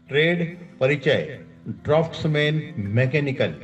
Trade परिचय। Draughtsman mechanical.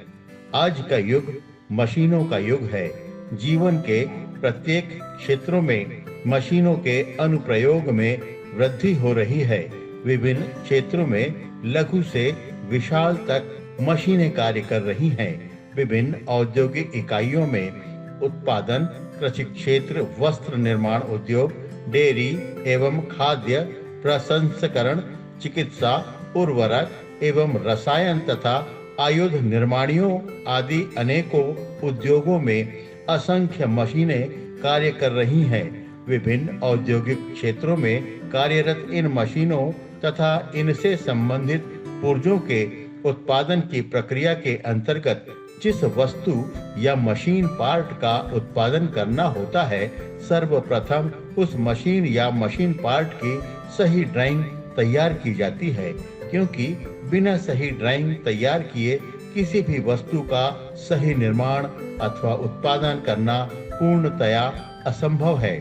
आज का युग मशीनों का युग है। जीवन के प्रत्येक क्षेत्रों में मशीनों के अनुप्रयोग में वृद्धि हो रही है। विभिन्न क्षेत्रों में लघु से विशाल तक मशीनें कार्य कर रही हैं। विभिन्न औद्योगिक इकाइयों में उत्पादन, कृषि क्षेत्र, वस्त्र निर्माण उद्योग, डेयरी एवं खाद्य प्रसंस्करण, चिकित्सा, उर्वरक एवं रसायन तथा आयुध निर्माणियों आदि अनेकों उद्योगों में असंख्य मशीनें कार्य कर रही हैं। विभिन्न औद्योगिक क्षेत्रों में कार्यरत इन मशीनों तथा इनसे संबंधित पुर्जों के उत्पादन की प्रक्रिया के अंतर्गत जिस वस्तु या मशीन पार्ट का उत्पादन करना होता है, सर्वप्रथम उस मशीन या मशीन पार्ट की सही ड्राइंग तैयार की जाती है, क्योंकि बिना सही ड्राइंग तैयार किए किसी भी वस्तु का सही निर्माण अथवा उत्पादन करना पूर्णतया असंभव है।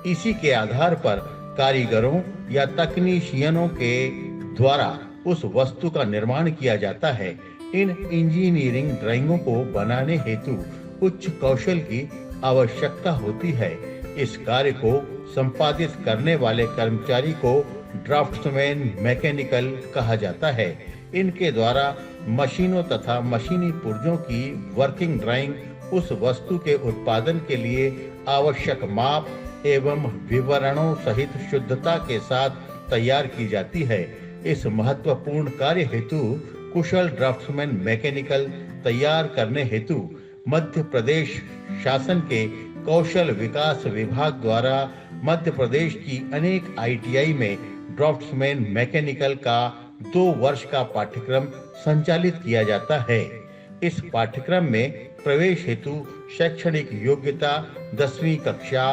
इसी के आधार पर कारीगरों या तकनीशियनों के द्वारा उस वस्तु का निर्माण किया जाता है। इन इंजीनियरिंग ड्राइंगों को बनाने हेतु उच्च कौशल की आवश्यकता होती है। इस कार्य को संपादित करने वाले कर्मचारी को ड्राफ्ट्समैन मैकेनिकल कहा जाता है। इनके द्वारा मशीनों तथा मशीनी पुर्जों की वर्किंग ड्राइंग उस वस्तु के उत्पादन के लिए आवश्यक माप एवं विवरणों सहित शुद्धता के साथ तैयार की जाती है। इस महत्वपूर्ण कार्य हेतु कुशल ड्राफ्ट्समैन मैकेनिकल तैयार करने हेतु मध्य प्रदेश शासन के कौशल विकास विभाग द्वारा मध्य प्रदेश की अनेक ITI में ड्राफ्ट्समैन मैकेनिकल का 2 वर्ष का पाठ्यक्रम संचालित किया जाता है। इस पाठ्यक्रम में प्रवेश हेतु शैक्षणिक योग्यता 10वीं कक्षा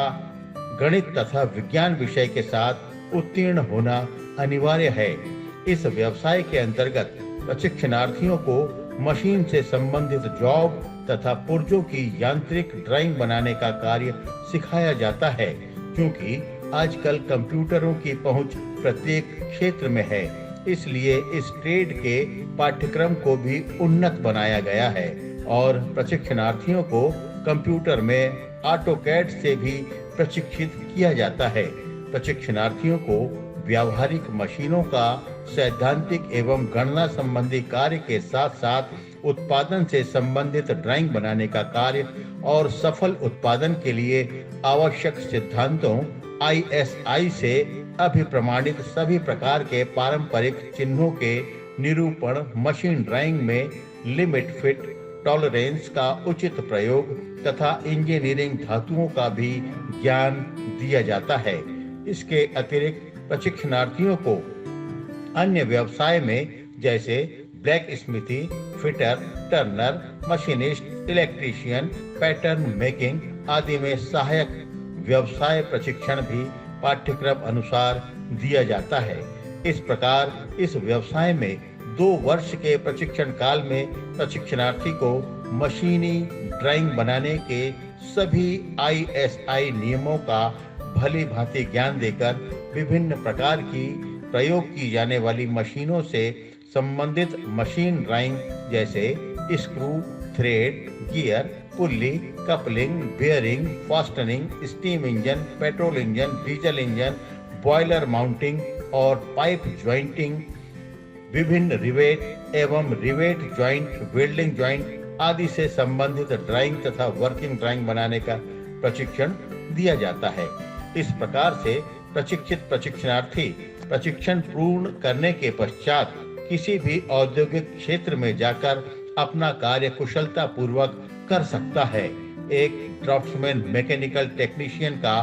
गणित तथा विज्ञान विषय के साथ उत्तीर्ण होना अनिवार्य है। इस व्यवसाय के अंतर्गत प्रशिक्षणार्थियों को मशीन से संबंधित जॉब तथा पुर्जों की यांत्रिक ड्राइंग बनाने का कार्य सिखाया जाता है, क्योंकि आजकल कंप्यूटरों की पहुंच प्रत्येक क्षेत्र में है। इसलिए इस ट्रेड के पाठ्यक्रम को भी उन्नत बनाया गया है और प्रशिक्षणार्थियों को कंप्यूटर में ऑटोकैड से भी प्रशिक्षित किया जाता है। प्रशिक्षणार्थियों को व्यावहारिक मशीनों का सैद्धांतिक एवं गणना संबंधी कार्य के साथ साथ उत्पादन से संबंधित ड्राइंग बनाने का कार्य और सफल उत्पादन के लिए आवश्यक सिद्धांतों ISI से अभिप्रमाणित सभी प्रकार के पारंपरिक चिन्हों के निरूपण, मशीन ड्राइंग में लिमिट फिट टॉलरेंस का उचित प्रयोग तथा इंजीनियरिंग धातुओं का भी ज्ञान दिया जाता है। इसके अतिरिक्त प्रशिक्षणार्थियों को अन्य व्यवसाय में जैसे black smithy, fitter, Turner, machinist, electrician, pattern making आदि में सहायक व्यवसाय प्रशिक्षण भी पाठ्यक्रम अनुसार दिया जाता है। इस प्रकार इस व्यवसाय में 2 वर्ष के प्रशिक्षण काल में प्रशिक्षणार्थी को मशीनी ड्राइंग बनाने के सभी ISI नियमों का भली भांति ज्ञान देकर विभिन्न प्रकार की प्रयोग की जाने वाली मशीनों से संबंधित मशीन ड्राइंग जैसे screw, thread, gear, pulley, coupling, bearing, fastening, steam engine, petrol engine, diesel engine, boiler mounting और पाइप ज्वाइंटिंग, विभिन्न रिवेट एवं रिवेट ज्वाइंट, वेल्डिंग ज्वाइंट आदि से संबंधित ड्राइंग तथा वर्किंग ड्राइंग बनाने का प्रशिक्षण दिया जाता है। इस प्रकार से प्रशिक्षित प्रशिक्षणार्थी प्रशिक्षण पूर्ण करने के पश्चात किसी भी औद्योगिक क्षेत्र में जाकर अपना कार्य कुशलता पूर्वक कर सकता है। एक ड्राफ्ट्समैन मैकेनिकल टेक्नीशियन का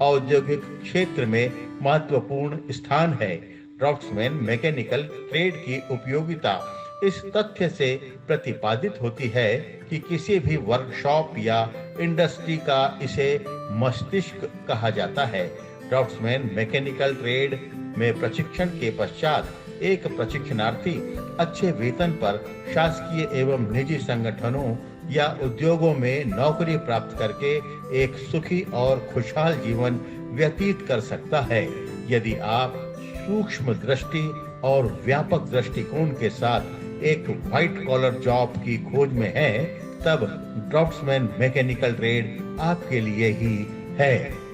औद्योगिक क्षेत्र में महत्वपूर्ण स्थान है। ड्राफ्ट्समैन मैकेनिकल ट्रेड की उपयोगिता इस तथ्य से प्रतिपादित होती है कि किसी भी वर्कशॉप या इंडस्ट्री का इसे मस्तिष्क कहा जाता है। ड्राफ्ट्समैन मैकेनिकल ट्रेड में प्रशिक्षण के पश्चात एक प्रशिक्षणार्थी अच्छे वेतन पर शासकीय एवं निजी संगठनों या उद्योगों में नौकरी प्राप्त करके एक सुखी और खुशहाल जीवन व्यतीत कर सकता है। यदि आप सूक्ष्म दृष्टि और व्यापक दृष्टिकोण के साथ एक व्हाइट कॉलर जॉब की खोज में हैं, तब ड्राफ्ट्समैन मैकेनिकल ट्रेड आपके लिए ही है।